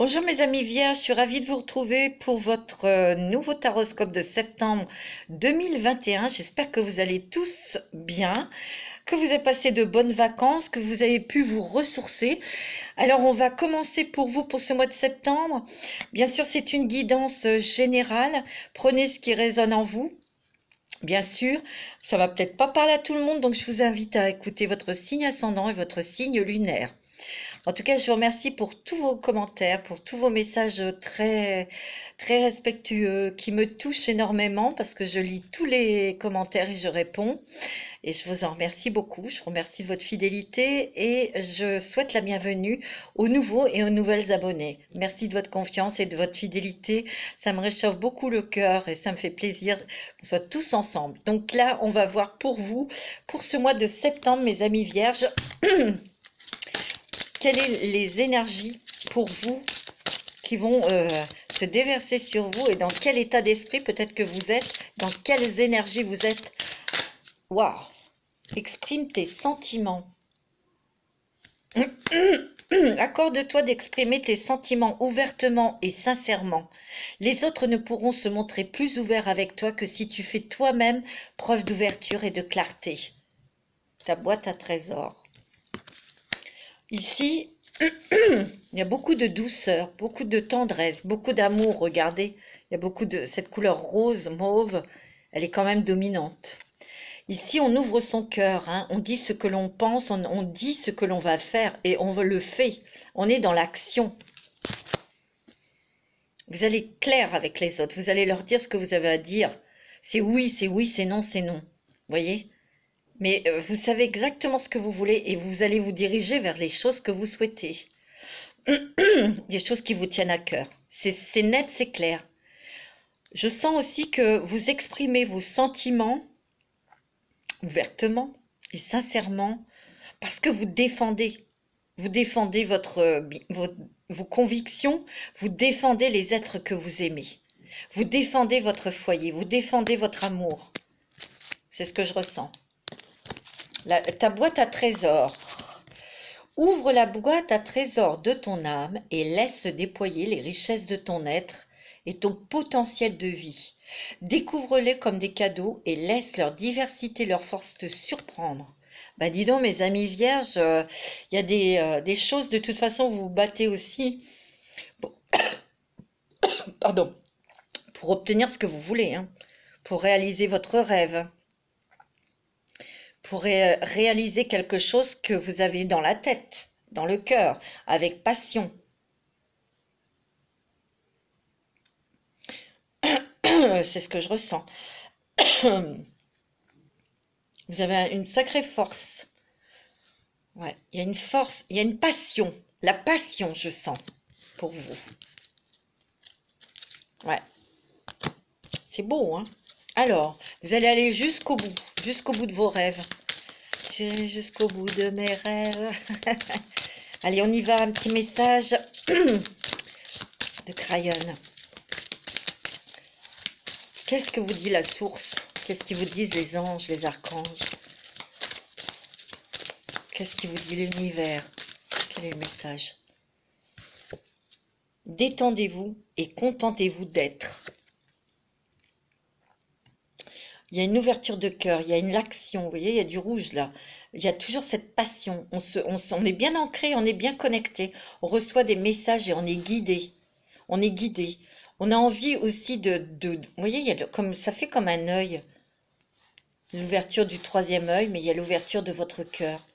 Bonjour mes amis vierges, je suis ravie de vous retrouver pour votre nouveau taroscope de septembre 2021. J'espère que vous allez tous bien, que vous avez passé de bonnes vacances, que vous avez pu vous ressourcer. Alors on va commencer pour vous pour ce mois de septembre. Bien sûr c'est une guidance générale, prenez ce qui résonne en vous. Bien sûr, ça va peut-être pas parler à tout le monde, donc je vous invite à écouter votre signe ascendant et votre signe lunaire. En tout cas, je vous remercie pour tous vos commentaires, pour tous vos messages très, très respectueux qui me touchent énormément parce que je lis tous les commentaires et je réponds. Et je vous en remercie beaucoup. Je vous remercie de votre fidélité et je souhaite la bienvenue aux nouveaux et aux nouvelles abonnés. Merci de votre confiance et de votre fidélité. Ça me réchauffe beaucoup le cœur et ça me fait plaisir qu'on soit tous ensemble. Donc là, on va voir pour vous, pour ce mois de septembre, mes amis vierges. Quelles sont les énergies pour vous qui vont se déverser sur vous et dans quel état d'esprit peut-être que vous êtes, dans quelles énergies vous êtes. Waouh! Exprime tes sentiments. Accorde-toi d'exprimer tes sentiments ouvertement et sincèrement. Les autres ne pourront se montrer plus ouverts avec toi que si tu fais toi-même preuve d'ouverture et de clarté. Ta boîte à trésors. Ici, il y a beaucoup de douceur, beaucoup de tendresse, beaucoup d'amour. Regardez, il y a beaucoup de cette couleur rose, mauve, elle est quand même dominante. Ici, on ouvre son cœur, hein, on dit ce que l'on pense, on dit ce que l'on va faire et on le fait. On est dans l'action. Vous allez être clair avec les autres, vous allez leur dire ce que vous avez à dire. C'est oui, c'est non, c'est non. Vous voyez ? Mais vous savez exactement ce que vous voulez et vous allez vous diriger vers les choses que vous souhaitez. Des choses qui vous tiennent à cœur. C'est net, c'est clair. Je sens aussi que vous exprimez vos sentiments ouvertement et sincèrement parce que vous défendez. Vous défendez vos convictions, vous défendez les êtres que vous aimez. Vous défendez votre foyer, vous défendez votre amour. C'est ce que je ressens. Ta boîte à trésors. Ouvre la boîte à trésors de ton âme et laisse se déployer les richesses de ton être et ton potentiel de vie. Découvre-les comme des cadeaux et laisse leur diversité, leur force te surprendre. Bah dis donc mes amis vierges, il y a des choses de toute façon vous vous battez aussi pour, pardon, pour obtenir ce que vous voulez, hein, pour réaliser votre rêve. Pour réaliser quelque chose que vous avez dans la tête, dans le cœur, avec passion. C'est ce que je ressens. Vous avez une sacrée force. Ouais, il y a une force, il y a une passion. La passion, je sens, pour vous. Ouais. C'est beau, hein? Alors, vous allez aller jusqu'au bout de vos rêves. J'irai jusqu'au bout de mes rêves. Allez, on y va, un petit message de Crayon. Qu'est-ce que vous dit la source? Qu'est-ce qu'ils vous disent les anges, les archanges? Qu'est-ce qui vous dit l'univers? Quel est le message? Détendez-vous et contentez-vous d'être. Il y a une ouverture de cœur, il y a une action, vous voyez, il y a du rouge là. Il y a toujours cette passion, on est bien ancré, on est bien connecté. On reçoit des messages et on est guidé. On est guidé. On a envie aussi vous voyez, il y a comme, ça fait comme un œil. L'ouverture du troisième œil, mais il y a l'ouverture de votre cœur.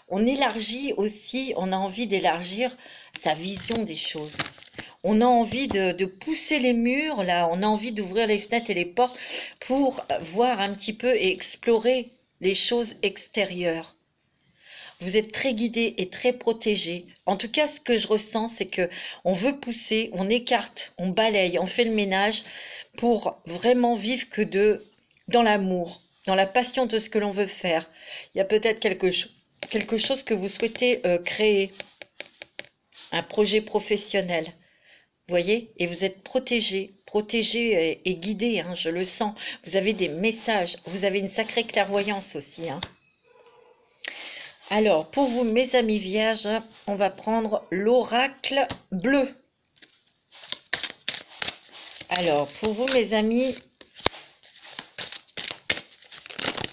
On élargit aussi, on a envie d'élargir sa vision des choses. On a envie de pousser les murs, là, on a envie d'ouvrir les fenêtres et les portes pour voir un petit peu et explorer les choses extérieures. Vous êtes très guidés et très protégés. En tout cas, ce que je ressens, c'est que on veut pousser, on écarte, on balaye, on fait le ménage pour vraiment vivre que dans l'amour, dans la passion de ce que l'on veut faire. Il y a peut-être quelque chose que vous souhaitez créer, un projet professionnel. Vous voyez, et vous êtes protégé et guidé, hein, je le sens. Vous avez des messages, vous avez une sacrée clairvoyance aussi. Hein. Alors, pour vous, mes amis vierges, on va prendre l'oracle bleu. Alors, pour vous, mes amis...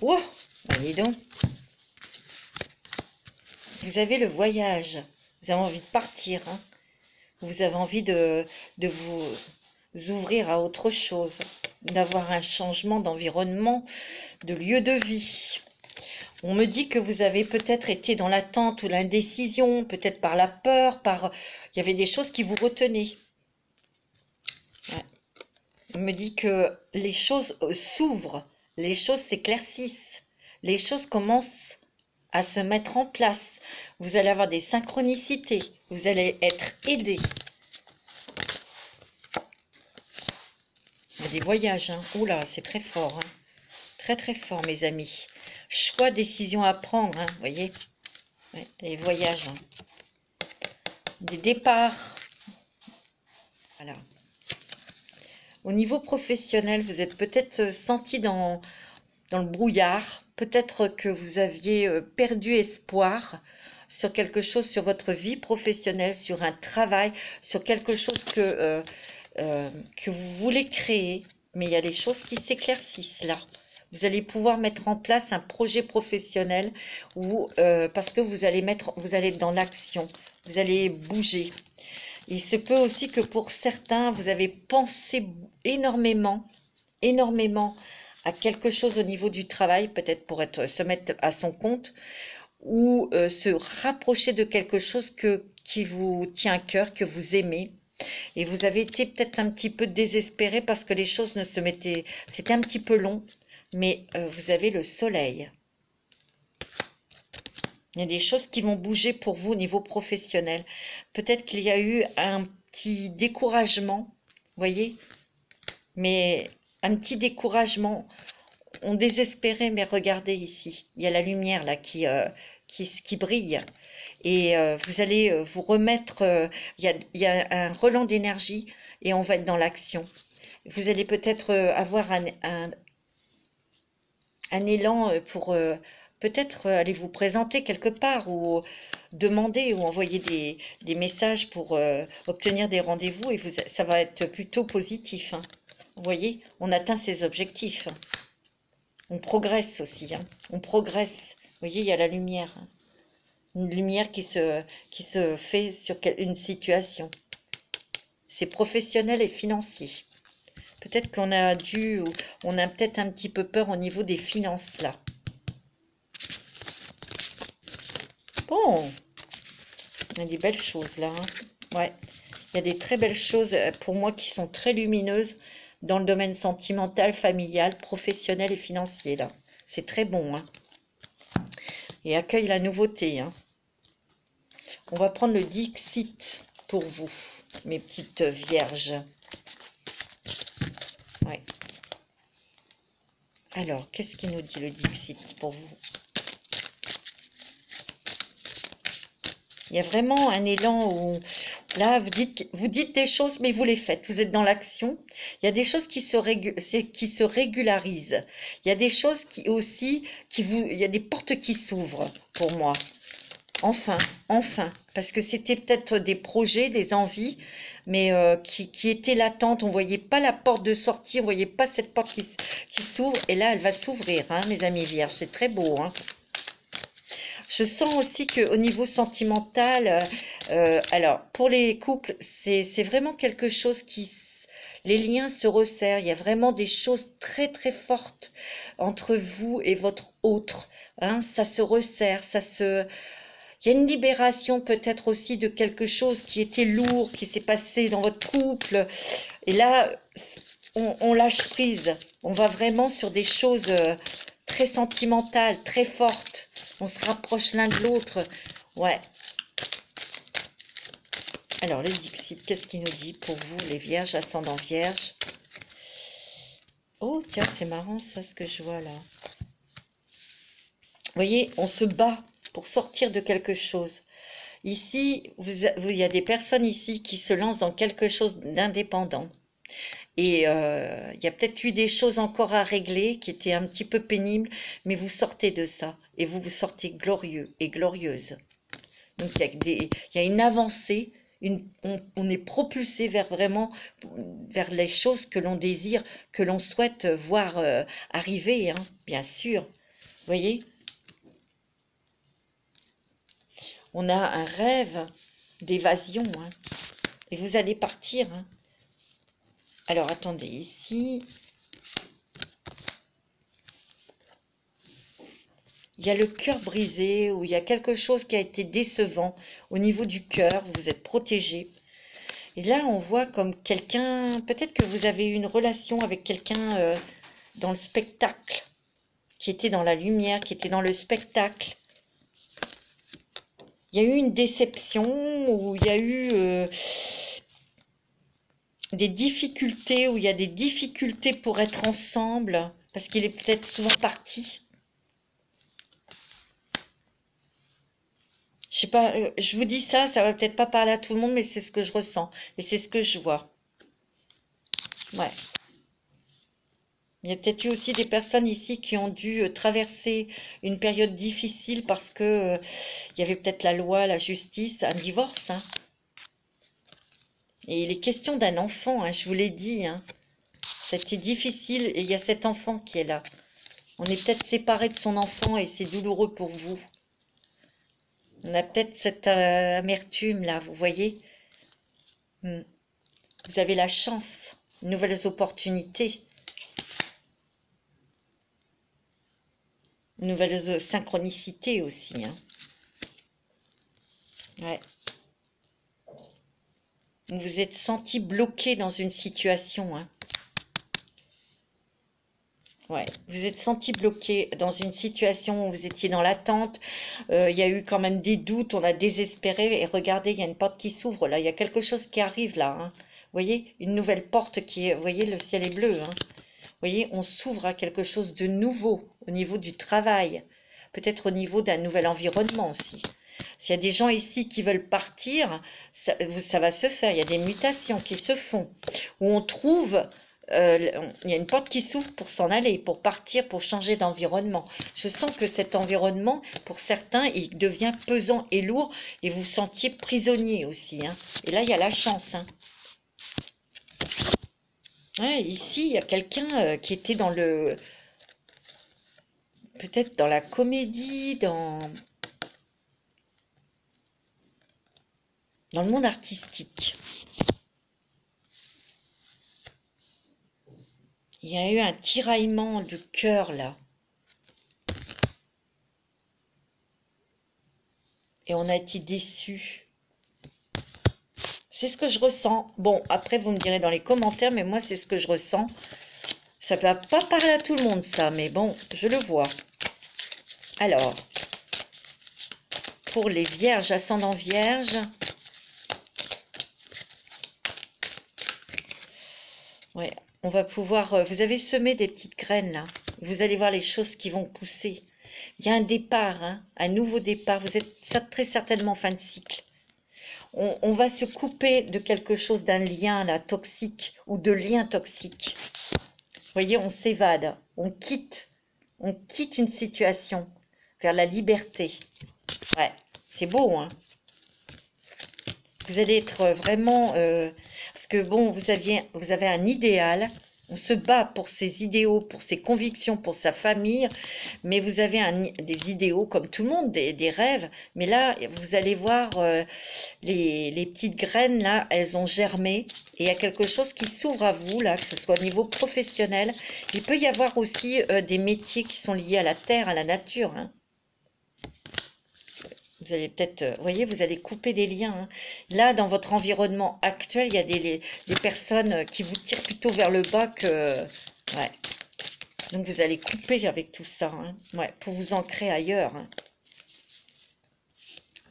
Oh, allez donc. Vous avez le voyage. Vous avez envie de partir, hein. Vous avez envie de vous ouvrir à autre chose, d'avoir un changement d'environnement, de lieu de vie. On me dit que vous avez peut-être été dans l'attente ou l'indécision, peut-être par la peur, il y avait des choses qui vous retenaient. Ouais. On me dit que les choses s'ouvrent, les choses s'éclaircissent, les choses commencent à se mettre en place. Vous allez avoir des synchronicités, vous allez être aidé. Il y a des voyages, hein. Oula, c'est très fort, hein. Très très fort, mes amis. Choix, décision à prendre, hein, vous voyez. Ouais, les voyages, hein. Des départs. Voilà. Au niveau professionnel, vous êtes peut-être senti dans le brouillard. Peut-être que vous aviez perdu espoir sur quelque chose, sur votre vie professionnelle, sur un travail, sur quelque chose que vous voulez créer. Mais il y a des choses qui s'éclaircissent là. Vous allez pouvoir mettre en place un projet professionnel où, parce que vous allez être dans l'action, vous allez bouger. Il se peut aussi que pour certains, vous avez pensé énormément à quelque chose au niveau du travail, peut-être pour se mettre à son compte, ou se rapprocher de quelque chose qui vous tient à cœur, que vous aimez. Et vous avez été peut-être un petit peu désespéré parce que les choses ne se mettaient... C'était un petit peu long, mais vous avez le soleil. Il y a des choses qui vont bouger pour vous au niveau professionnel. Peut-être qu'il y a eu un petit découragement, vous voyez, mais un petit découragement. On désespérait, mais regardez ici, il y a la lumière là qui brille. Et vous allez vous remettre, il y a un relent d'énergie et on va être dans l'action. Vous allez peut-être avoir un élan pour peut-être aller vous présenter quelque part ou demander ou envoyer des messages pour obtenir des rendez-vous et ça va être plutôt positif, hein. Vous voyez, on atteint ses objectifs. On progresse aussi, hein. On progresse. Vous voyez, il y a la lumière, hein. Une lumière qui se fait sur une situation. C'est professionnel et financier. Peut-être qu'on a on a peut-être un petit peu peur au niveau des finances là. Bon, il y a des belles choses là, hein. Ouais, il y a des très belles choses pour moi qui sont très lumineuses dans le domaine sentimental, familial, professionnel et financier là. C'est très bon, hein. Et accueille la nouveauté, hein. On va prendre le Dixit pour vous, mes petites vierges. Ouais. Alors, qu'est-ce qu'il nous dit le Dixit pour vous? Il y a vraiment un élan où, là, vous dites des choses, mais vous les faites. Vous êtes dans l'action. Il y a des choses qui se régularisent. Il y a des choses il y a des portes qui s'ouvrent pour moi. Enfin, parce que c'était peut-être des projets, des envies, mais qui étaient latentes. On ne voyait pas la porte de sortie, on ne voyait pas cette porte qui s'ouvre. Et là, elle va s'ouvrir, hein, mes amis vierges. C'est très beau, hein. Je sens aussi qu'au niveau sentimental, alors pour les couples, c'est vraiment quelque chose les liens se resserrent. Il y a vraiment des choses très très fortes entre vous et votre autre, hein. Ça se resserre, il y a une libération peut-être aussi de quelque chose qui était lourd, qui s'est passé dans votre couple. Et là, on lâche prise. On va vraiment sur des choses très sentimentales, très fortes. On se rapproche l'un de l'autre. Ouais. Alors, le Dixit, qu'est-ce qu'il nous dit pour vous, les vierges, ascendant vierge? Oh, tiens, c'est marrant ça, ce que je vois là. Vous voyez, on se bat pour sortir de quelque chose. Ici, il y a des personnes ici qui se lancent dans quelque chose d'indépendant. Et il y a peut-être eu des choses encore à régler qui étaient un petit peu pénibles, mais vous sortez de ça et vous sortez glorieux et glorieuse. Donc il y a une avancée on est propulsé vers vraiment, vers les choses que l'on désire, que l'on souhaite voir arriver, hein, bien sûr. Vous voyez? On a un rêve d'évasion, hein, et vous allez partir, hein. Alors, attendez, ici, il y a le cœur brisé, ou il y a quelque chose qui a été décevant au niveau du cœur, vous êtes protégé. Et là, on voit comme quelqu'un, peut-être que vous avez eu une relation avec quelqu'un dans le spectacle, qui était dans la lumière, qui était dans le spectacle. Il y a eu une déception, ou il y a eu des difficultés, où il y a des difficultés pour être ensemble, parce qu'il est peut-être souvent parti. Je sais pas, je vous dis ça, ça va peut-être pas parler à tout le monde, mais c'est ce que je ressens, et c'est ce que je vois. Ouais. Il y a peut-être eu aussi des personnes ici qui ont dû traverser une période difficile parce que il y avait peut-être la loi, la justice, un divorce, hein. Et il est question d'un enfant, hein, je vous l'ai dit, hein. C'était difficile et il y a cet enfant qui est là. On est peut-être séparé de son enfant et c'est douloureux pour vous. On a peut-être cette amertume là, vous voyez. Vous avez la chance, nouvelles opportunités, nouvelles synchronicités aussi, hein. Ouais. Vous vous êtes senti bloqué dans une situation, hein. Ouais, vous êtes senti bloqué dans une situation où vous étiez dans l'attente. Il y a eu quand même des doutes, on a désespéré. Et regardez, il y a une porte qui s'ouvre là. Il y a quelque chose qui arrive là, hein. Vous voyez, une nouvelle porte qui est. Vous voyez, le ciel est bleu, hein. Vous voyez, on s'ouvre à quelque chose de nouveau au niveau du travail. Peut-être au niveau d'un nouvel environnement aussi. S'il y a des gens ici qui veulent partir, ça va se faire. Il y a des mutations qui se font. Où on trouve. Il y a une porte qui s'ouvre pour s'en aller, pour partir, pour changer d'environnement. Je sens que cet environnement, pour certains, il devient pesant et lourd et vous vous sentiez prisonnier aussi, hein. Et là, il y a la chance, hein. Ouais, ici, il y a quelqu'un qui était dans le... Peut-être dans la comédie, dans le monde artistique. Il y a eu un tiraillement de cœur là. Et on a été déçus. C'est ce que je ressens. Bon, après, vous me direz dans les commentaires, mais moi, c'est ce que je ressens. Ça ne va pas parler à tout le monde, ça, mais bon, je le vois. Alors, pour les vierges, ascendant vierge, ouais, on va pouvoir... vous avez semé des petites graines, là. Vous allez voir les choses qui vont pousser. Il y a un départ, hein, un nouveau départ. Vous êtes très certainement en fin de cycle. On va se couper de quelque chose, d'un lien là, toxique ou de liens toxiques. Vous voyez, on s'évade, on quitte une situation vers la liberté. Ouais, c'est beau, hein. Vous allez être vraiment... parce que bon, vous avez un idéal. On se bat pour ses idéaux, pour ses convictions, pour sa famille, mais vous avez des idéaux comme tout le monde, des rêves. Mais là, vous allez voir les petites graines, là, elles ont germé. Et il y a quelque chose qui s'ouvre à vous, là, que ce soit au niveau professionnel. Il peut y avoir aussi des métiers qui sont liés à la terre, à la nature, hein. Vous allez peut-être, vous voyez, vous allez couper des liens, hein. Là, dans votre environnement actuel, il y a des personnes qui vous tirent plutôt vers le bas que... Ouais. Donc, vous allez couper avec tout ça, hein. Ouais, pour vous ancrer ailleurs, hein.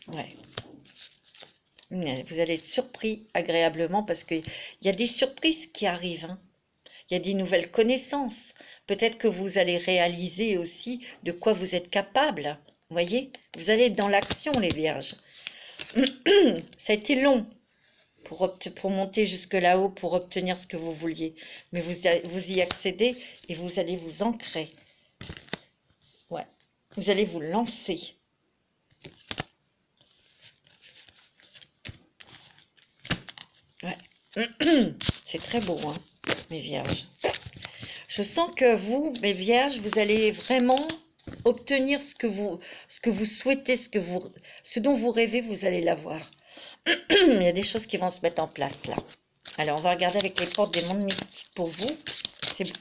Ouais. Vous allez être surpris agréablement parce qu'il y a des surprises qui arrivent, hein. Il y a des nouvelles connaissances. Peut-être que vous allez réaliser aussi de quoi vous êtes capable. Vous voyez, vous allez être dans l'action, les vierges. Ça a été long pour monter jusque là-haut, pour obtenir ce que vous vouliez. Mais vous y accédez et vous allez vous ancrer. Ouais, vous allez vous lancer. C'est très beau, hein, mes vierges. Je sens que vous, mes vierges, vous allez vraiment obtenir ce que vous souhaitez, ce dont vous rêvez, vous allez l'avoir. Il y a des choses qui vont se mettre en place là. Alors, on va regarder avec les portes des mondes mystiques pour vous.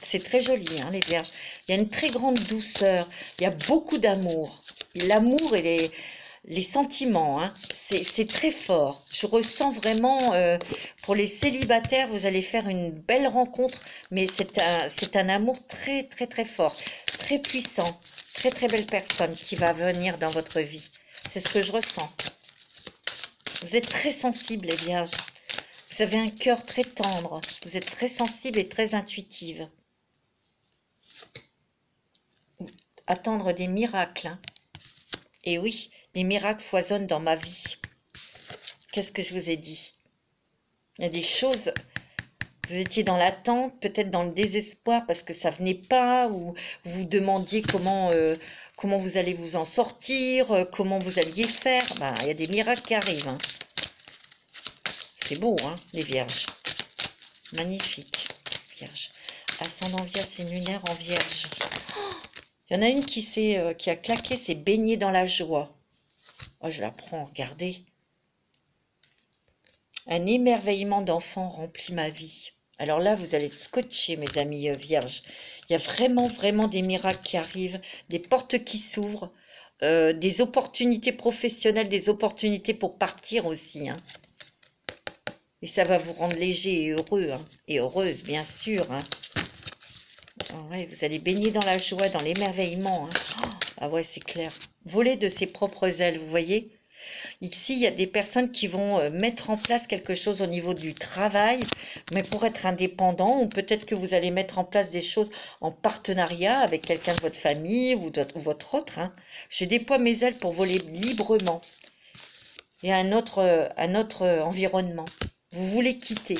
C'est très joli, hein, les vierges. Il y a une très grande douceur. Il y a beaucoup d'amour. L'amour et les sentiments, hein, c'est très fort. Je ressens vraiment, pour les célibataires, vous allez faire une belle rencontre, mais c'est un amour très, très, très fort, très puissant, très, très belle personne qui va venir dans votre vie. C'est ce que je ressens. Vous êtes très sensible, les vierges. Vous avez un cœur très tendre. Vous êtes très sensible et très intuitive. Attendre des miracles, hein. Et oui, les miracles foisonnent dans ma vie. Qu'est-ce que je vous ai dit? Il y a des choses, vous étiez dans l'attente, peut-être dans le désespoir parce que ça venait pas, ou vous vous demandiez comment vous allez vous en sortir, comment vous alliez faire. Ben, il y a des miracles qui arrivent, hein. C'est beau, hein, les vierges. Magnifique, vierge. Ascendant vierge, c'est lunaire en vierge. Oh, il y en a une qui a claqué, s'est baignée dans la joie. Oh, je la prends, regardez. Un émerveillement d'enfant remplit ma vie. Alors là, vous allez être scotchés, mes amis vierges. Il y a vraiment, vraiment des miracles qui arrivent, des portes qui s'ouvrent, des opportunités professionnelles, des opportunités pour partir aussi, hein. Et ça va vous rendre léger et heureux, hein, et heureuse, bien sûr, hein. Ouais, vous allez baigner dans la joie, dans l'émerveillement, hein. Oh, ah ouais, c'est clair. Voler de ses propres ailes, vous voyez? Ici, il y a des personnes qui vont mettre en place quelque chose au niveau du travail, mais pour être indépendant, ou peut-être que vous allez mettre en place des choses en partenariat avec quelqu'un de votre famille ou votre autre, hein. Je déploie mes ailes pour voler librement et à un autre environnement. Vous voulez quitter.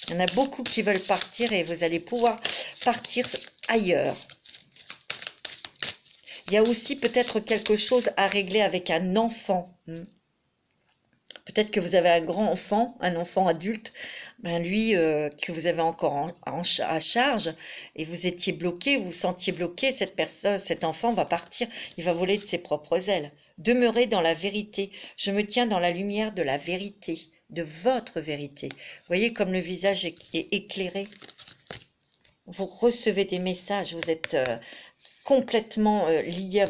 Il y en a beaucoup qui veulent partir et vous allez pouvoir partir ailleurs. Il y a aussi peut-être quelque chose à régler avec un enfant. Peut-être que vous avez un grand enfant, un enfant adulte, ben lui que vous avez encore à charge et vous étiez bloqué, vous vous sentiez bloqué, cette personne, cet enfant va partir, il va voler de ses propres ailes. Demeurez dans la vérité. Je me tiens dans la lumière de la vérité, de votre vérité. Vous voyez comme le visage est éclairé. Vous recevez des messages, vous êtes complètement lié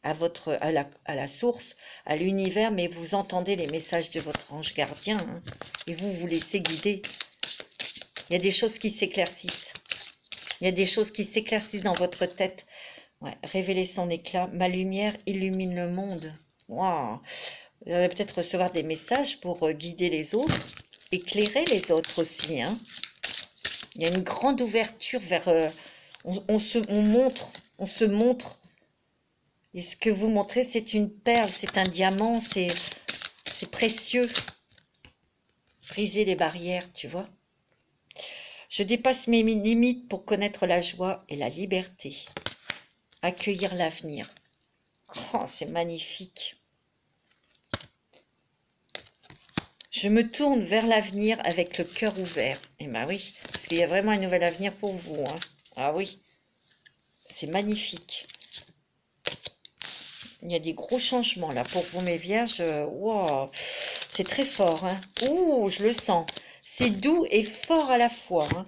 à la source, à l'univers, mais vous entendez les messages de votre ange gardien, hein, et vous vous laissez guider. Il y a des choses qui s'éclaircissent. Il y a des choses qui s'éclaircissent dans votre tête. Ouais, révélez son éclat. Ma lumière illumine le monde. Waouh! Vous allez peut-être recevoir des messages pour guider les autres, éclairer les autres aussi, hein. Il y a une grande ouverture vers... on se montre. Et ce que vous montrez, c'est une perle, c'est un diamant, c'est précieux. Briser les barrières, tu vois. Je dépasse mes limites pour connaître la joie et la liberté. Accueillir l'avenir. Oh, c'est magnifique. Je me tourne vers l'avenir avec le cœur ouvert. Eh bien oui, parce qu'il y a vraiment un nouvel avenir pour vous, hein. Ah oui, c'est magnifique. Il y a des gros changements là pour vous, mes vierges. Wow, c'est très fort, hein. Ouh, je le sens. C'est doux et fort à la fois, hein.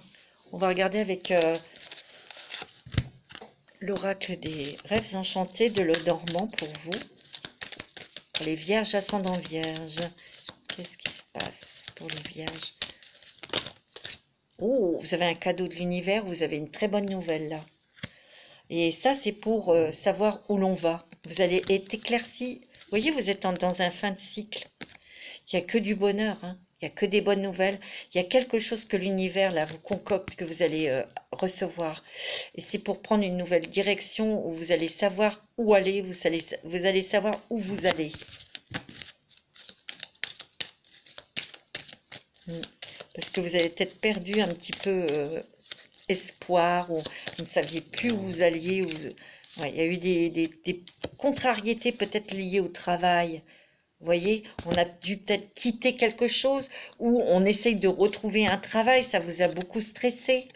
On va regarder avec l'oracle des rêves enchantés de l'Odormant pour vous. Pour les vierges ascendant vierges. Qu'est-ce qui se passe pour les vierges? Oh, vous avez un cadeau de l'univers, vous avez une très bonne nouvelle là. Et ça, c'est pour savoir où l'on va. Vous allez être éclairci. Vous voyez, vous êtes dans un fin de cycle. Il n'y a que du bonheur, hein. Il n'y a que des bonnes nouvelles. Il y a quelque chose que l'univers, là, vous concocte, que vous allez recevoir. Et c'est pour prendre une nouvelle direction où vous allez savoir où aller. Vous allez savoir où vous allez. Parce que vous avez peut-être perdu un petit peu espoir, ou vous ne saviez plus où vous alliez. Ouais, il y a eu des contrariétés peut-être liées au travail. Vous voyez, on a dû peut-être quitter quelque chose ou on essaye de retrouver un travail, ça vous a beaucoup stressé.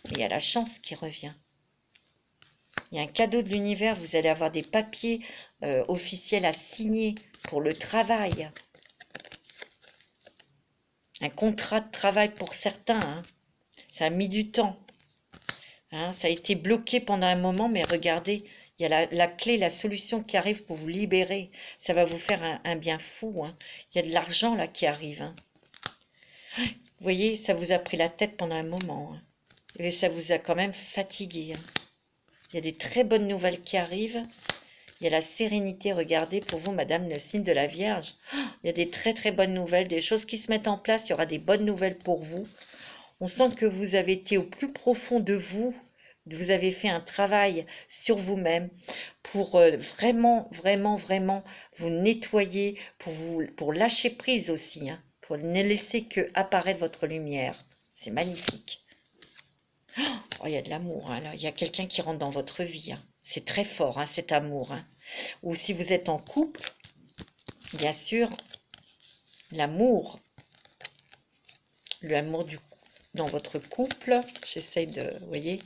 Mais il y a la chance qui revient. Il y a un cadeau de l'univers, vous allez avoir des papiers officiels à signer pour le travail. Un contrat de travail pour certains, hein. Ça a mis du temps. Hein, ça a été bloqué pendant un moment, mais regardez, il y a la clé, la solution qui arrive pour vous libérer. Ça va vous faire un bien fou. Hein. Il y a de l'argent là qui arrive. Hein. Vous voyez, ça vous a pris la tête pendant un moment. Hein. Et ça vous a quand même fatigué. Hein. Il y a des très bonnes nouvelles qui arrivent. Il y a la sérénité, regardez, pour vous, Madame, le signe de la Vierge. Il y a des très très bonnes nouvelles, des choses qui se mettent en place. Il y aura des bonnes nouvelles pour vous. On sent que vous avez été au plus profond de vous. Vous avez fait un travail sur vous-même pour vraiment, vraiment, vraiment vous nettoyer, pour lâcher prise aussi, hein, pour ne laisser que apparaître votre lumière. C'est magnifique. Oh, il y a de l'amour, hein, là. Il y a quelqu'un qui rentre dans votre vie. Hein. C'est très fort, hein, cet amour. Hein. Ou si vous êtes en couple, bien sûr, l'amour dans votre couple, j'essaye de, vous voyez,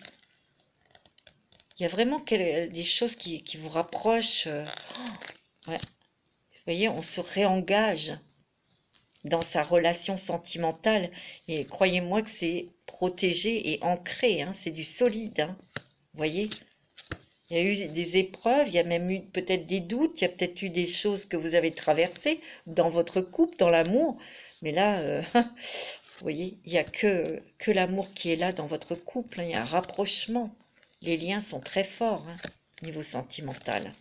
il y a vraiment des choses qui vous rapprochent. Ouais. Vous voyez, on se réengage dans sa relation sentimentale. Et croyez-moi que c'est protégé et ancré. Hein, c'est du solide. Hein, vous voyez, il y a eu des épreuves, il y a même eu peut-être des doutes, il y a peut-être eu des choses que vous avez traversées dans votre couple, dans l'amour. Mais là, vous voyez, il n'y a que l'amour qui est là dans votre couple. Hein, il y a un rapprochement. Les liens sont très forts, hein, au niveau sentimental.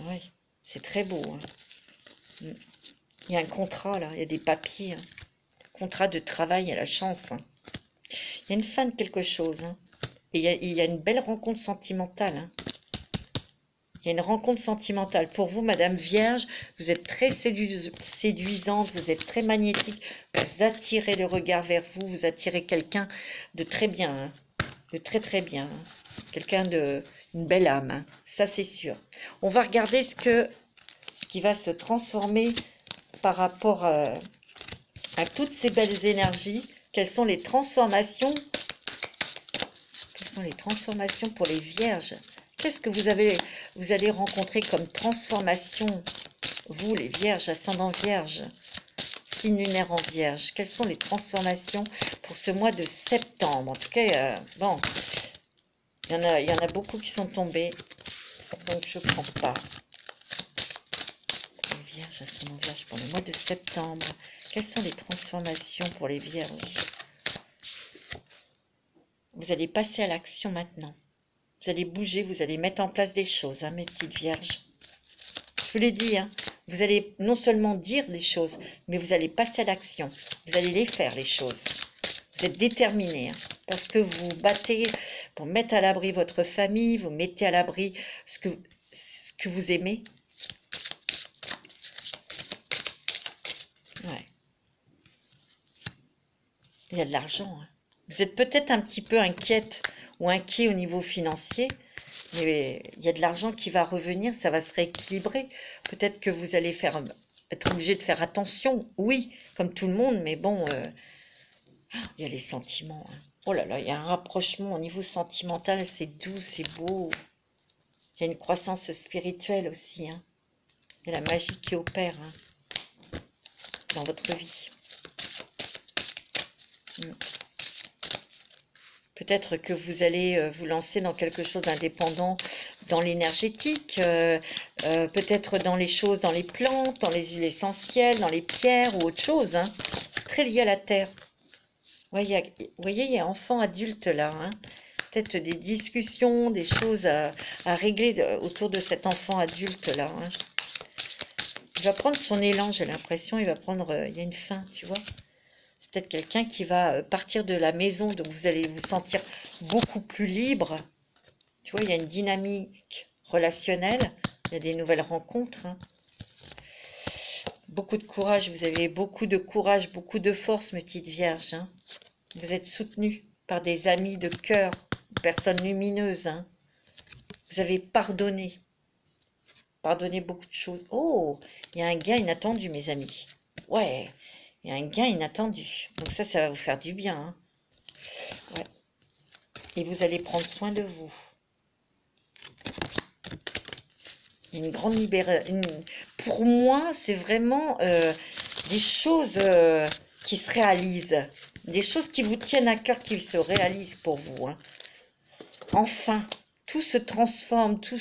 Oui, c'est très beau. Hein. Il y a un contrat, là, il y a des papiers. Hein. Contrat de travail, il y a la chance. Hein. Il y a une fin de quelque chose. Hein. Et il y a une belle rencontre sentimentale. Hein. Il y a une rencontre sentimentale. Pour vous, Madame Vierge, vous êtes très séduisante, vous êtes très magnétique. Vous attirez le regard vers vous, vous attirez quelqu'un de très bien. Hein. De très très bien, hein. Quelqu'un une belle âme, hein. Ça c'est sûr. On va regarder ce qui va se transformer par rapport à toutes ces belles énergies. Quelles sont les transformations? Quelles sont les transformations pour les Vierges? Qu'est-ce que vous allez rencontrer comme transformation, vous les Vierges, ascendant Vierge, signe lunaire en Vierge? Quelles sont les transformations pour ce mois de septembre? En tout cas, bon, il y en a beaucoup qui sont tombés, donc je ne prends pas. Les Vierges, ascendant Vierge, pour le mois de septembre, quelles sont les transformations pour les Vierges? Vous allez passer à l'action maintenant. Vous allez bouger, vous allez mettre en place des choses, hein, mes petites Vierges. Je vous l'ai dit, hein, vous allez non seulement dire les choses, mais vous allez passer à l'action. Vous allez les faire, les choses. Vous êtes déterminés, hein, parce que vous battez pour mettre à l'abri votre famille, vous mettez à l'abri ce que vous aimez. Ouais. Il y a de l'argent. Hein. Vous êtes peut-être un petit peu inquiète ou inquiet au niveau financier, mais il y a de l'argent qui va revenir, ça va se rééquilibrer. Peut-être que vous allez être obligé de faire attention, oui, comme tout le monde, mais bon, il y a les sentiments. Hein. Oh là là, il y a un rapprochement au niveau sentimental, c'est doux, c'est beau. Il y a une croissance spirituelle aussi. Hein. Il y a la magie qui opère hein, dans votre vie. Peut-être que vous allez vous lancer dans quelque chose d'indépendant, dans l'énergétique, peut-être dans les choses, dans les plantes, dans les huiles essentielles, dans les pierres ou autre chose, hein, très lié à la terre. Ouais, vous voyez, il y a enfant, adulte là, hein, peut-être des discussions, des choses à régler autour de cet enfant adulte là. Hein. Il va prendre son élan, j'ai l'impression, il y a une fin, tu vois. C'est peut-être quelqu'un qui va partir de la maison, donc vous allez vous sentir beaucoup plus libre. Tu vois, il y a une dynamique relationnelle, il y a des nouvelles rencontres. Hein. Beaucoup de courage, vous avez beaucoup de courage, beaucoup de force, mes petites vierges. Hein. Vous êtes soutenus par des amis de cœur, des personnes lumineuses. Hein. Vous avez pardonné. pardonner beaucoup de choses. Oh, il y a un gain inattendu, mes amis. Ouais, il y a un gain inattendu. Donc ça va vous faire du bien. Hein. Ouais. Et vous allez prendre soin de vous. Une grande libération. Pour moi, c'est vraiment des choses qui se réalisent. Des choses qui vous tiennent à cœur, qui se réalisent pour vous. Hein. Enfin, tout se transforme, tout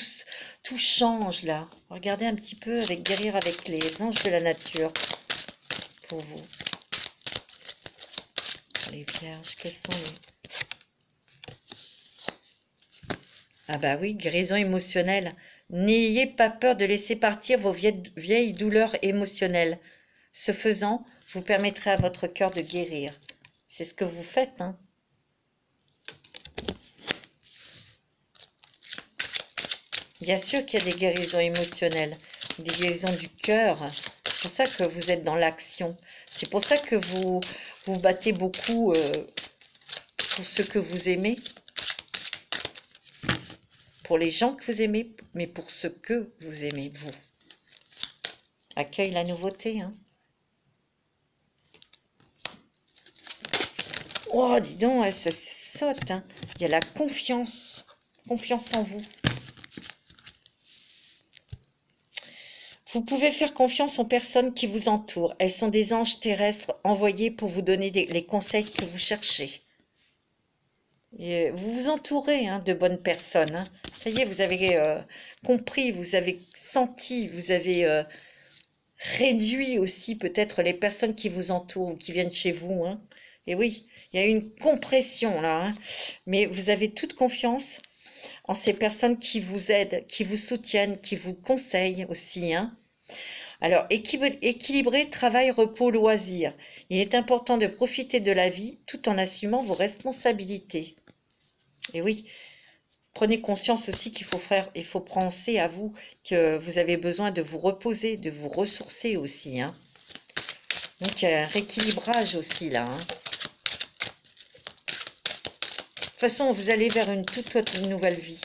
change là. Regardez un petit peu avec guérir avec les anges de la nature pour vous. Les vierges, quels sont les... Ah bah oui, guérison émotionnelle. N'ayez pas peur de laisser partir vos vieilles douleurs émotionnelles. Ce faisant, vous permettrez à votre cœur de guérir. C'est ce que vous faites, hein. Bien sûr qu'il y a des guérisons émotionnelles, des guérisons du cœur. C'est pour ça que vous êtes dans l'action. C'est pour ça que vous battez beaucoup pour ceux que vous aimez. Pour les gens que vous aimez, mais pour ceux que vous aimez, vous. Accueille la nouveauté, hein. Oh, dis donc, ça saute, hein. Il y a la confiance. Confiance en vous. Vous pouvez faire confiance aux personnes qui vous entourent. Elles sont des anges terrestres envoyés pour vous donner les conseils que vous cherchez. Et vous vous entourez hein, de bonnes personnes. Hein. Ça y est, vous avez compris, vous avez senti, vous avez réduit aussi peut-être les personnes qui vous entourent ou qui viennent chez vous. Hein. Et oui, il y a une compression là. Hein. Mais vous avez toute confiance en ces personnes qui vous aident, qui vous soutiennent, qui vous conseillent aussi. Hein. Alors, équilibrer travail, repos, loisirs. Il est important de profiter de la vie tout en assumant vos responsabilités. Et oui, prenez conscience aussi il faut penser à vous, que vous avez besoin de vous reposer, de vous ressourcer aussi. Hein. Donc, il y a un rééquilibrage aussi là. Hein. De toute façon, vous allez vers une toute autre nouvelle vie.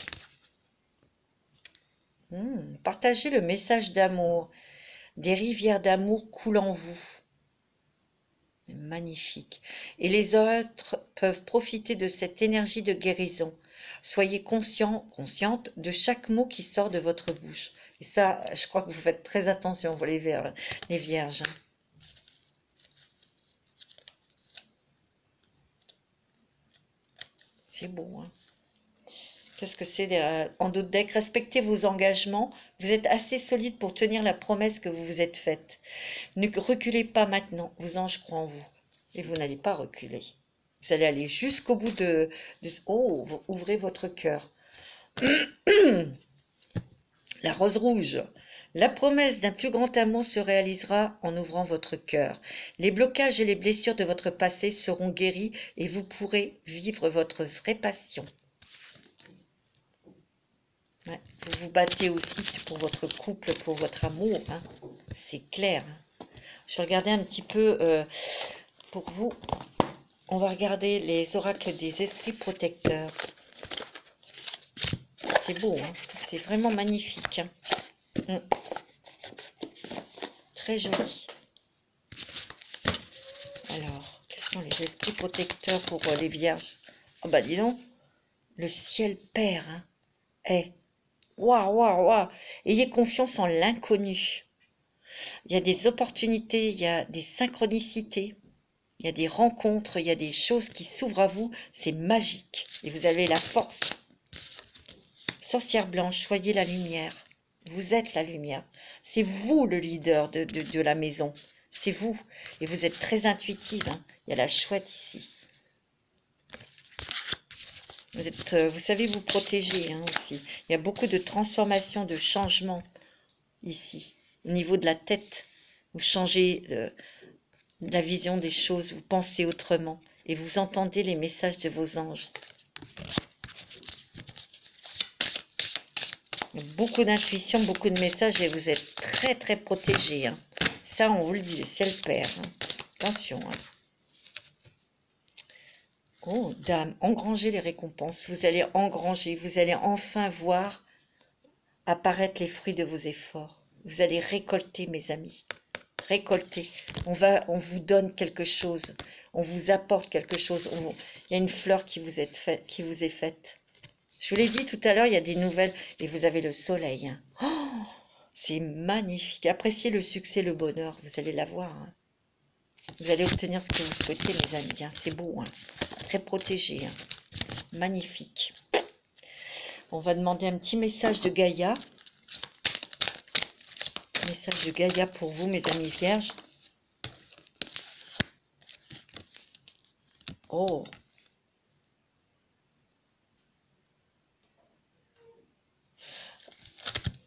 Partagez le message d'amour. Des rivières d'amour coulent en vous. Magnifique. Et les autres peuvent profiter de cette énergie de guérison. Soyez consciente de chaque mot qui sort de votre bouche. Et ça, je crois que vous faites très attention, vous les vierges. C'est beau, hein. Qu'est-ce que c'est en d'autres decks? Respectez vos engagements. Vous êtes assez solide pour tenir la promesse que vous vous êtes faite. Ne reculez pas maintenant. Vos anges croient en vous. Et vous n'allez pas reculer. Vous allez aller jusqu'au bout Oh, vous ouvrez votre cœur. La rose rouge. La promesse d'un plus grand amour se réalisera en ouvrant votre cœur. Les blocages et les blessures de votre passé seront guéris et vous pourrez vivre votre vraie passion. Ouais, vous vous battez aussi pour votre couple, pour votre amour. Hein. C'est clair. Hein. Je vais regarder un petit peu pour vous. On va regarder les oracles des esprits protecteurs. C'est beau. Hein. C'est vraiment magnifique. Hein. Très joli. Alors, quels sont les esprits protecteurs pour les vierges? Oh bah dis donc, le ciel père. Hein. Waouh, waouh, waouh. Ayez confiance en l'inconnu. Il y a des opportunités, il y a des synchronicités, il y a des rencontres, il y a des choses qui s'ouvrent à vous. C'est magique. Et vous avez la force. Sorcière blanche, soyez la lumière. Vous êtes la lumière. C'est vous le leader de la maison. C'est vous. Et vous êtes très intuitive. Hein. Il y a la chouette ici. Vous savez vous protéger hein, aussi. Il y a beaucoup de transformations, de changements ici. Au niveau de la tête, vous changez la vision des choses, vous pensez autrement. Et vous entendez les messages de vos anges. Beaucoup d'intuition, beaucoup de messages et vous êtes très très protégés. Hein. Ça, on vous le dit, le ciel perd. Hein. Attention. Hein. Oh, dame, engrangez les récompenses. Vous allez engranger, vous allez enfin voir apparaître les fruits de vos efforts. Vous allez récolter, mes amis. Récolter. On vous donne quelque chose. On vous apporte quelque chose. Il y a une fleur qui vous est faite. Je vous l'ai dit tout à l'heure, il y a des nouvelles. Et vous avez le soleil. Hein. Oh, c'est magnifique. Appréciez le succès, le bonheur. Vous allez l'avoir. Hein. Vous allez obtenir ce que vous souhaitez, mes amis. Hein. C'est beau. Hein. Très protégé. Hein. Magnifique. On va demander un petit message de Gaïa. Message de Gaïa pour vous, mes amis vierges. Oh.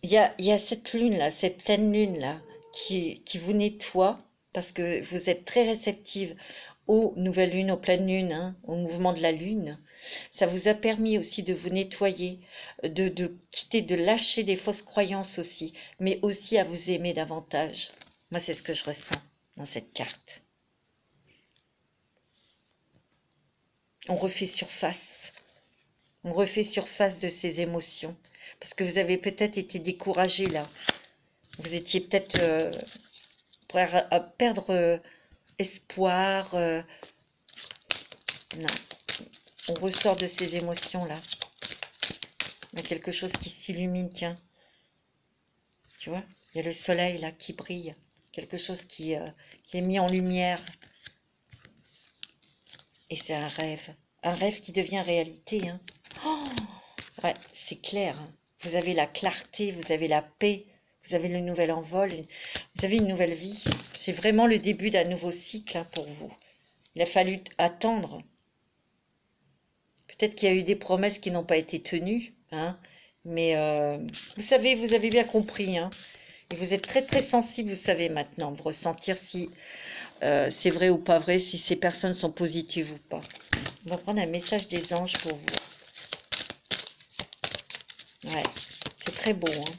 Il y a cette lune-là, cette pleine lune-là, qui vous nettoie, parce que vous êtes très réceptive aux nouvelles lunes, aux pleines lunes, hein, au mouvement de la lune. Ça vous a permis aussi de vous nettoyer, de quitter, de lâcher des fausses croyances aussi, mais aussi à vous aimer davantage. Moi, c'est ce que je ressens dans cette carte. On refait surface. On refait surface de ces émotions. Parce que vous avez peut-être été découragé là. Vous étiez peut-être prêt à perdre espoir. Non. On ressort de ces émotions-là. Il y a quelque chose qui s'illumine, tiens. Tu vois? Il y a le soleil là qui brille. Quelque chose qui est mis en lumière. Et c'est un rêve. Un rêve qui devient réalité. Hein. Oh, ouais, c'est clair. Hein. Vous avez la clarté, vous avez la paix, vous avez le nouvel envol, vous avez une nouvelle vie. C'est vraiment le début d'un nouveau cycle hein, pour vous. Il a fallu attendre. Peut-être qu'il y a eu des promesses qui n'ont pas été tenues, hein, mais vous savez, vous avez bien compris. Hein, et vous êtes très très sensible, vous savez maintenant, vous ressentir si c'est vrai ou pas vrai, si ces personnes sont positives ou pas. On va prendre un message des anges pour vous. Ouais, c'est très beau. Hein.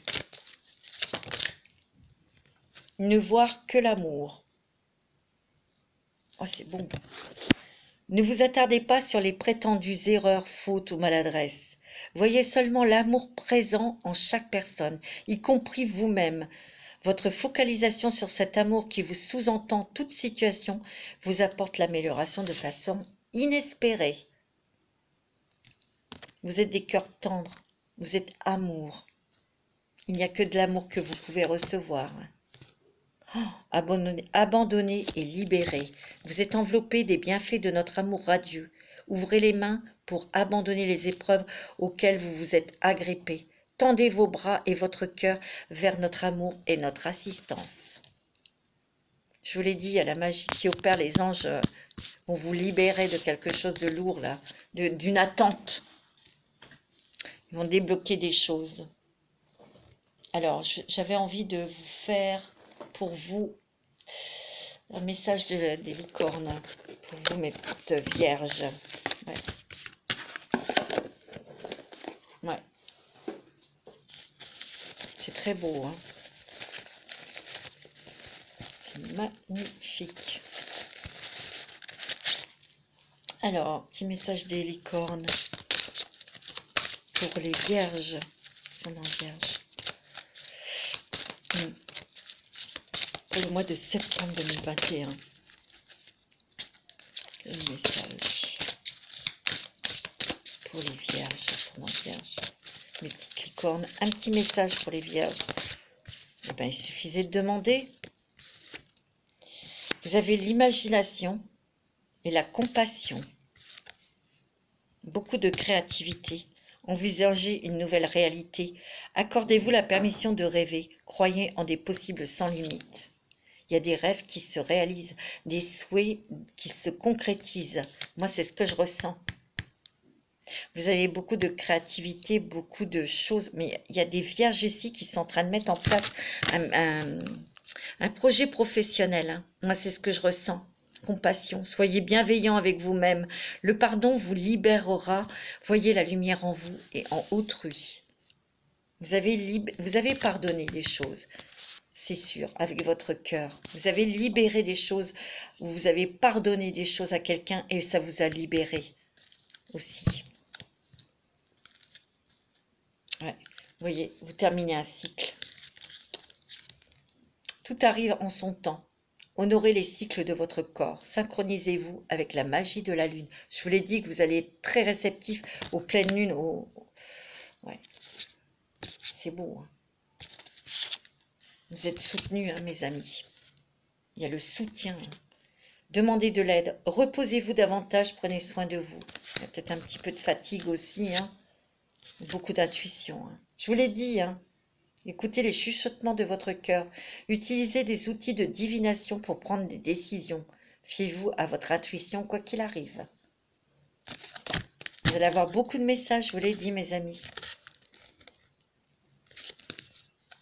Ne voir que l'amour. Oh, c'est bon. Ne vous attardez pas sur les prétendues erreurs, fautes ou maladresses. Voyez seulement l'amour présent en chaque personne, y compris vous-même. Votre focalisation sur cet amour qui vous sous-entend toute situation vous apporte l'amélioration de façon inespérée. Vous êtes des cœurs tendres, vous êtes amour. Il n'y a que de l'amour que vous pouvez recevoir. Oh, abandonné et libéré. Vous êtes enveloppé des bienfaits de notre amour radieux. Ouvrez les mains pour abandonner les épreuves auxquelles vous vous êtes agrippé. Tendez vos bras et votre cœur vers notre amour et notre assistance. Je vous l'ai dit, il y a la magie qui opère, les anges vont vous libérer de quelque chose de lourd, là, d'une attente. Ils vont débloquer des choses. Alors, j'avais envie de vous faire, pour vous, un message des licornes, pour vous, mes petites vierges. Ouais. Ouais. C'est très beau, hein. C'est magnifique. Alors, petit message des licornes pour les vierges. Sont en vierge. Pour le mois de septembre 2021. Le message pour les vierges. Sont en vierge. Mes petites licornes. Un petit message pour les vierges. Eh bien, il suffisait de demander. Vous avez l'imagination et la compassion. Beaucoup de créativité. Envisagez une nouvelle réalité. Accordez-vous la permission de rêver. Croyez en des possibles sans limite. Il y a des rêves qui se réalisent, des souhaits qui se concrétisent. Moi, c'est ce que je ressens. Vous avez beaucoup de créativité, beaucoup de choses, mais il y a des vierges ici qui sont en train de mettre en place un projet professionnel. Hein. Moi, c'est ce que je ressens. Compassion, soyez bienveillant avec vous-même. Le pardon vous libérera. Voyez la lumière en vous et en autrui. Vous avez pardonné des choses, c'est sûr, avec votre cœur. Vous avez libéré des choses, vous avez pardonné des choses à quelqu'un et ça vous a libéré aussi. Ouais. voyez, vous terminez un cycle. Tout arrive en son temps. Honorez les cycles de votre corps. Synchronisez-vous avec la magie de la lune. Je vous l'ai dit que vous allez être très réceptif aux pleines lunes. Ouais. C'est beau. Hein. Vous êtes soutenus, hein, mes amis. Il y a le soutien. Hein. Demandez de l'aide. Reposez-vous davantage. Prenez soin de vous. Il y a peut-être un petit peu de fatigue aussi. Hein. Beaucoup d'intuition. Hein. Je vous l'ai dit. Hein. Écoutez les chuchotements de votre cœur. Utilisez des outils de divination pour prendre des décisions. Fiez-vous à votre intuition quoi qu'il arrive. Vous allez avoir beaucoup de messages, je vous l'ai dit, mes amis.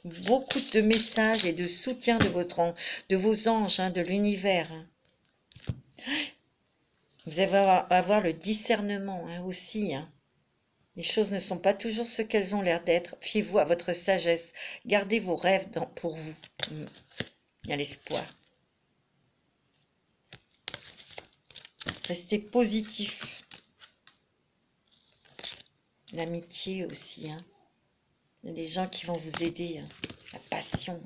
Beaucoup de messages et de soutien de vos anges, hein, de l'univers. Hein. Vous allez avoir le discernement hein, aussi. Hein. Les choses ne sont pas toujours ce qu'elles ont l'air d'être. Fiez-vous à votre sagesse. Gardez vos rêves pour vous. Il y a l'espoir. Restez positif. L'amitié aussi. Hein. Il y a des gens qui vont vous aider. Hein. La passion.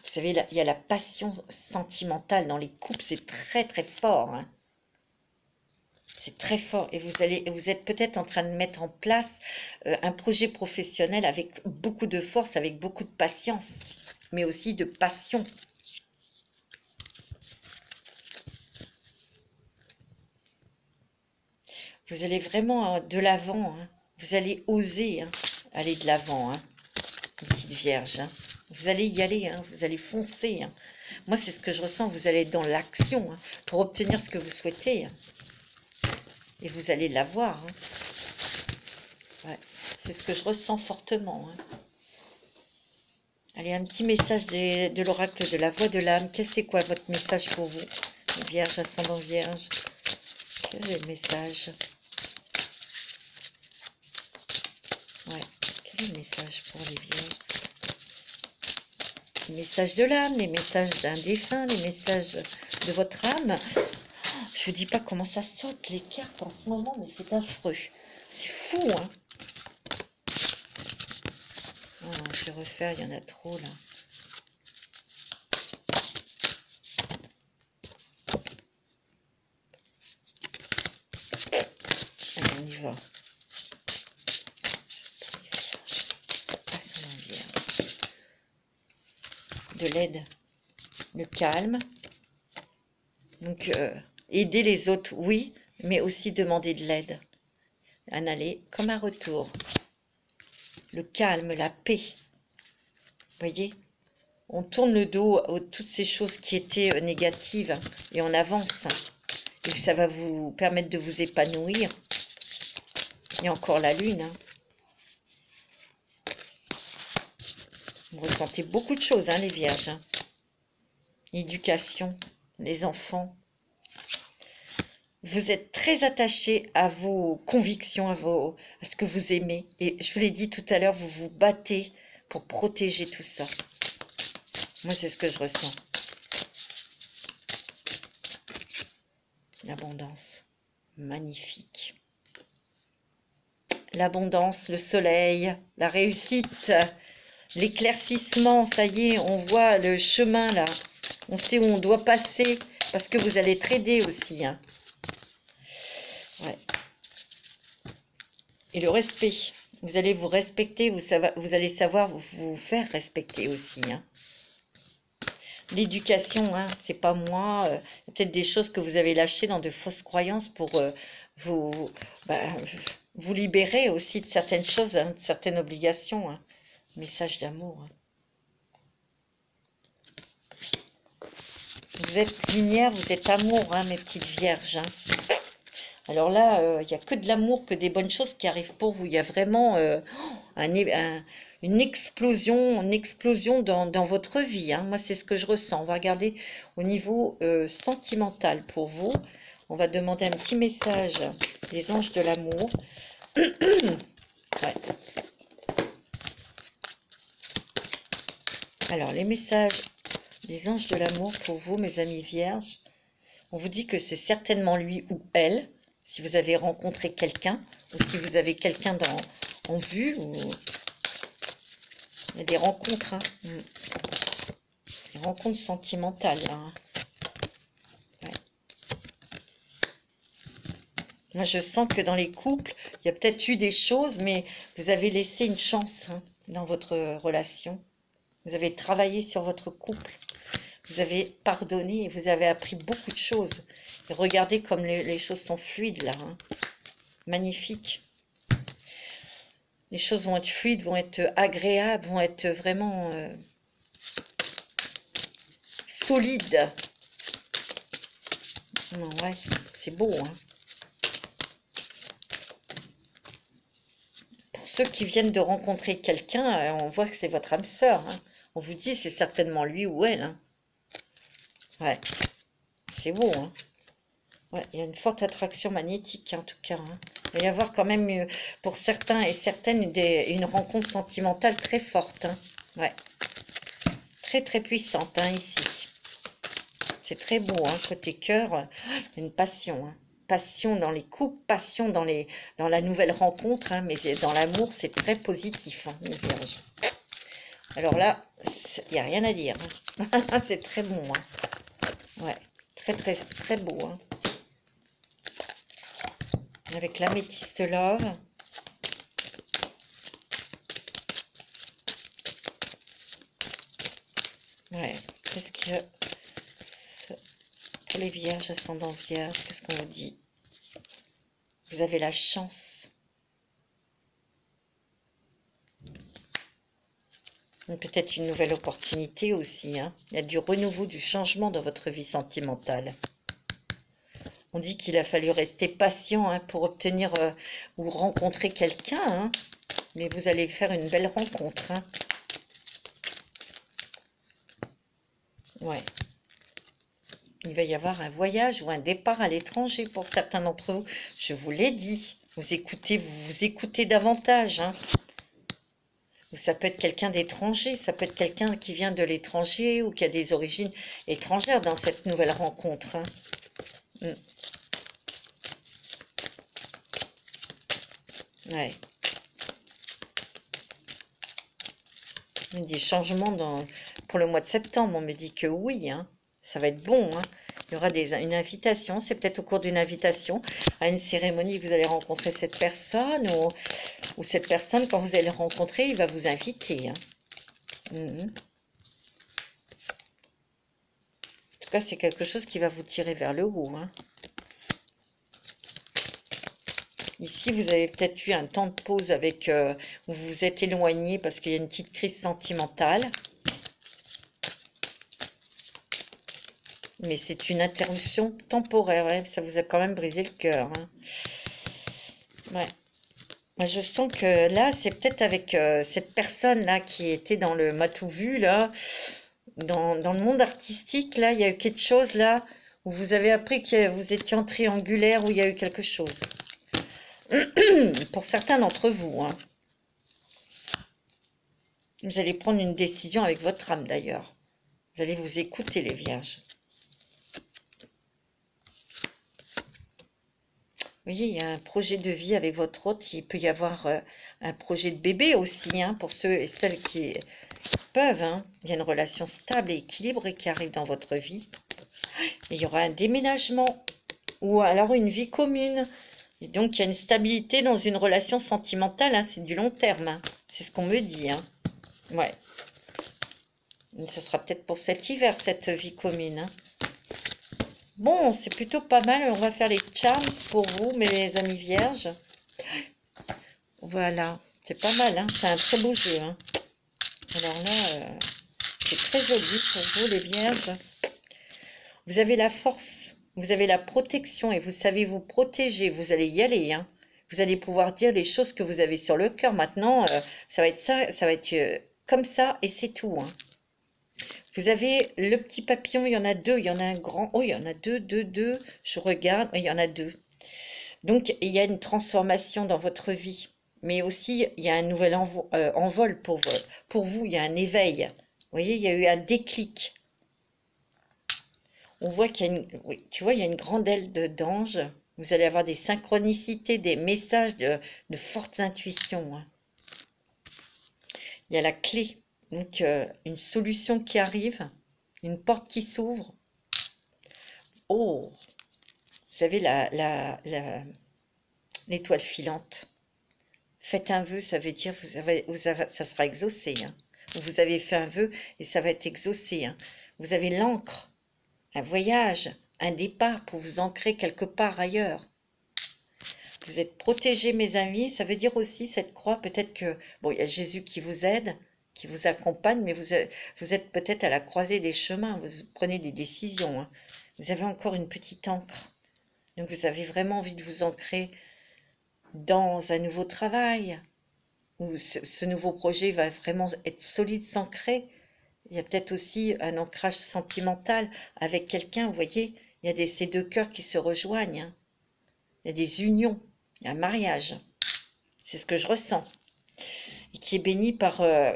Vous savez, il y a la passion sentimentale dans les couples. C'est très très fort. Hein. C'est très fort. Et vous êtes peut-être en train de mettre en place un projet professionnel avec beaucoup de force, avec beaucoup de patience. Mais aussi de passion. Vous allez vraiment de l'avant. Hein. Vous allez oser hein, aller de l'avant. Hein. Petite Vierge. Hein. Vous allez y aller. Hein. Vous allez foncer. Hein. Moi, c'est ce que je ressens. Vous allez être dans l'action hein, pour obtenir ce que vous souhaitez. Hein. Et vous allez l'avoir. Hein. Ouais. C'est ce que je ressens fortement. Hein. Allez, un petit message de l'oracle de la voix de l'âme. C'est quoi votre message pour vous? Vierge, ascendant Vierge. Quel est le message? Ouais. Quel est le message pour les Vierges? Les messages de l'âme, les messages d'un défunt, les messages de votre âme. Je vous dis pas comment ça saute les cartes en ce moment, mais c'est affreux. C'est fou, hein. Oh, je vais refaire, il y en a trop là. Allez, on y va. Ascendant Vierge. De l'aide, le calme. Donc, aider les autres, oui, mais aussi demander de l'aide. Un aller comme un retour. Le calme, la paix. Vous voyez? On tourne le dos à toutes ces choses qui étaient négatives hein, et on avance. Et ça va vous permettre de vous épanouir. Il y a encore la lune. Hein. Vous ressentez beaucoup de choses, hein, les Vierges. Hein. L'éducation, les enfants. Vous êtes très attachés à vos convictions, à ce que vous aimez. Et je vous l'ai dit tout à l'heure, vous vous battez pour protéger tout ça. Moi, c'est ce que je ressens. L'abondance. Magnifique. L'abondance, le soleil, la réussite, l'éclaircissement. Ça y est, on voit le chemin là. On sait où on doit passer parce que vous allez trader aussi. Hein. Ouais. Et le respect. Vous allez vous respecter, vous allez savoir vous faire respecter aussi. Hein. L'éducation, hein, c'est pas moi. Peut-être des choses que vous avez lâchées dans de fausses croyances pour vous libérer aussi de certaines choses, hein, de certaines obligations. Hein. Message d'amour. Hein. Vous êtes lumière, vous êtes amour, hein, mes petites vierges. Hein. Alors là, il n'y a que de l'amour, que des bonnes choses qui arrivent pour vous. Il y a vraiment une explosion dans votre vie. Hein. Moi, c'est ce que je ressens. On va regarder au niveau sentimental pour vous. On va demander un petit message des anges de l'amour. Ouais. Alors, les messages des anges de l'amour pour vous, mes amis vierges. On vous dit que c'est certainement lui ou elle. Si vous avez rencontré quelqu'un, ou si vous avez quelqu'un en vue, ou Il y a des rencontres, hein. Des rencontres sentimentales, là, hein. Ouais. Moi, je sens que dans les couples, il y a peut-être eu des choses, mais vous avez laissé une chance, hein, dans votre relation. Vous avez travaillé sur votre couple. Vous avez pardonné et vous avez appris beaucoup de choses. Et regardez comme les choses sont fluides, là, hein. Magnifique. Les choses vont être fluides, vont être agréables, vont être vraiment solides. Ouais, c'est beau, hein. Pour ceux qui viennent de rencontrer quelqu'un, on voit que c'est votre âme sœur, hein. On vous dit c'est certainement lui ou elle, hein. Ouais, c'est beau, hein. Ouais, il y a une forte attraction magnétique, en tout cas, hein. Il va y avoir quand même, pour certains et certaines, une rencontre sentimentale très forte, hein. Ouais, très très puissante, hein, ici. C'est très beau, hein, côté cœur, une passion, hein. Passion dans les couples, passion dans la nouvelle rencontre, hein, mais dans l'amour, c'est très positif, hein, les vierges. Alors là, il n'y a rien à dire, hein. C'est très bon, hein. Ouais, très très très beau, hein. Avec l'améthyste love. Ouais, qu'est-ce que... Pour les vierges, ascendant vierge, qu'est-ce qu'on vous dit? Vous avez la chance. Peut-être une nouvelle opportunité aussi, hein. Il y a du renouveau, du changement dans votre vie sentimentale. On dit qu'il a fallu rester patient, hein, pour obtenir ou rencontrer quelqu'un, hein. Mais vous allez faire une belle rencontre, hein. Ouais. Il va y avoir un voyage ou un départ à l'étranger pour certains d'entre vous. Je vous l'ai dit. Vous écoutez davantage, hein. Ou ça peut être quelqu'un d'étranger, ça peut être quelqu'un qui vient de l'étranger ou qui a des origines étrangères dans cette nouvelle rencontre, hein. Ouais. On me dit changement pour le mois de septembre. On me dit que oui, hein. Ça va être bon, hein. Il y aura une invitation. C'est peut-être au cours d'une invitation à une cérémonie que vous allez rencontrer cette personne ou cette personne, quand vous allez le rencontrer, il va vous inviter, hein. En tout cas, c'est quelque chose qui va vous tirer vers le haut, hein. Ici, vous avez peut-être eu un temps de pause avec où vous vous êtes éloigné parce qu'il y a une petite crise sentimentale. Mais c'est une interruption temporaire, ouais, ça vous a quand même brisé le cœur, hein. Ouais. Moi, je sens que là, c'est peut-être avec cette personne-là qui était dans le matou vu, là, dans le monde artistique, là, il y a eu quelque chose, là, où vous avez appris que vous étiez en triangulaire, où il y a eu quelque chose. Pour certains d'entre vous, hein. Vous allez prendre une décision avec votre âme, d'ailleurs. Vous allez vous écouter, les vierges. Vous voyez, il y a un projet de vie avec votre hôte. Il peut y avoir un projet de bébé aussi, hein, pour ceux et celles qui peuvent, hein. Il y a une relation stable et équilibrée qui arrive dans votre vie. Et il y aura un déménagement ou alors une vie commune. Et donc, il y a une stabilité dans une relation sentimentale, hein. C'est du long terme, hein. C'est ce qu'on me dit, hein. Ouais. Ce sera peut-être pour cet hiver, cette vie commune, hein. Bon, c'est plutôt pas mal. On va faire les charms pour vous, mes amis vierges. Voilà, c'est pas mal, hein. C'est un très beau jeu, hein. Alors là, c'est très joli pour vous, les vierges. Vous avez la force, vous avez la protection et vous savez vous protéger. Vous allez y aller, hein. Vous allez pouvoir dire les choses que vous avez sur le cœur. Maintenant, ça va être ça, ça va être comme ça et c'est tout, hein. Vous avez le petit papillon, il y en a deux, il y en a un grand. Oh, il y en a deux. Je regarde, il y en a deux. Donc, il y a une transformation dans votre vie. Mais aussi, il y a un nouvel envol pour vous. Il y a un éveil. Vous voyez, il y a eu un déclic. On voit qu'il y a oui, tu vois, il y a une grande aile d'ange. Vous allez avoir des synchronicités, des messages de fortes intuitions, hein. Il y a la clé. Donc, une solution qui arrive, une porte qui s'ouvre. Oh, vous avez l'étoile filante. Faites un vœu, ça veut dire ça sera exaucé. Hein. Vous avez fait un vœu et ça va être exaucé. Hein. Vous avez l'encre, un voyage, un départ pour vous ancrer quelque part ailleurs. Vous êtes protégés, mes amis. Ça veut dire aussi, cette croix, peut-être que... Bon, il y a Jésus qui vous aide, qui vous accompagne, mais vous êtes peut-être à la croisée des chemins. Vous prenez des décisions. Hein. Vous avez encore une petite encre. Donc, vous avez vraiment envie de vous ancrer dans un nouveau travail, où ce nouveau projet va vraiment être solide, s'ancrer. Il y a peut-être aussi un ancrage sentimental avec quelqu'un, vous voyez, il y a ces deux cœurs qui se rejoignent. Hein. Il y a des unions, il y a un mariage. C'est ce que je ressens. Et qui est béni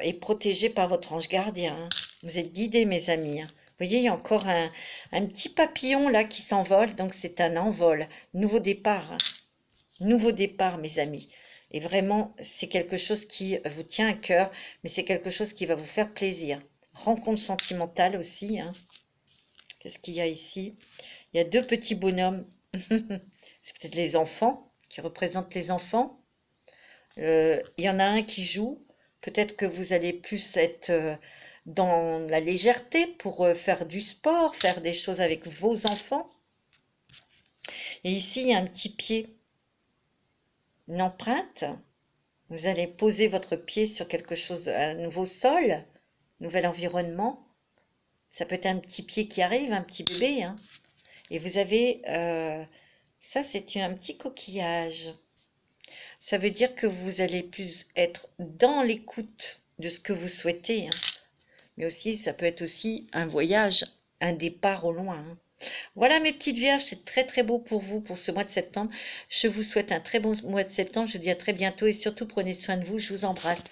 et protégé par votre ange gardien. Hein. Vous êtes guidés, mes amis. Hein. Vous voyez, il y a encore un petit papillon là qui s'envole, donc c'est un envol. Nouveau départ. Hein. Nouveau départ, mes amis. Et vraiment, c'est quelque chose qui vous tient à cœur, mais c'est quelque chose qui va vous faire plaisir. Rencontre sentimentale aussi. Hein. Qu'est-ce qu'il y a ici? Il y a deux petits bonhommes. C'est peut-être les enfants, qui représentent les enfants. Il y en a un qui joue. Peut-être que vous allez plus être dans la légèreté pour faire du sport, faire des choses avec vos enfants. Et ici, il y a un petit pied. Une empreinte, vous allez poser votre pied sur quelque chose, un nouveau sol, nouvel environnement. Ça peut être un petit pied qui arrive, un petit bébé. Hein. Et vous avez, ça c'est un petit coquillage. Ça veut dire que vous allez plus être dans l'écoute de ce que vous souhaitez. Hein. Mais aussi, ça peut être aussi un voyage, un départ au loin. Hein. Voilà mes petites vierges, c'est très très beau pour vous pour ce mois de septembre. Je vous souhaite un très bon mois de septembre. Je vous dis à très bientôt et surtout prenez soin de vous. Je vous embrasse.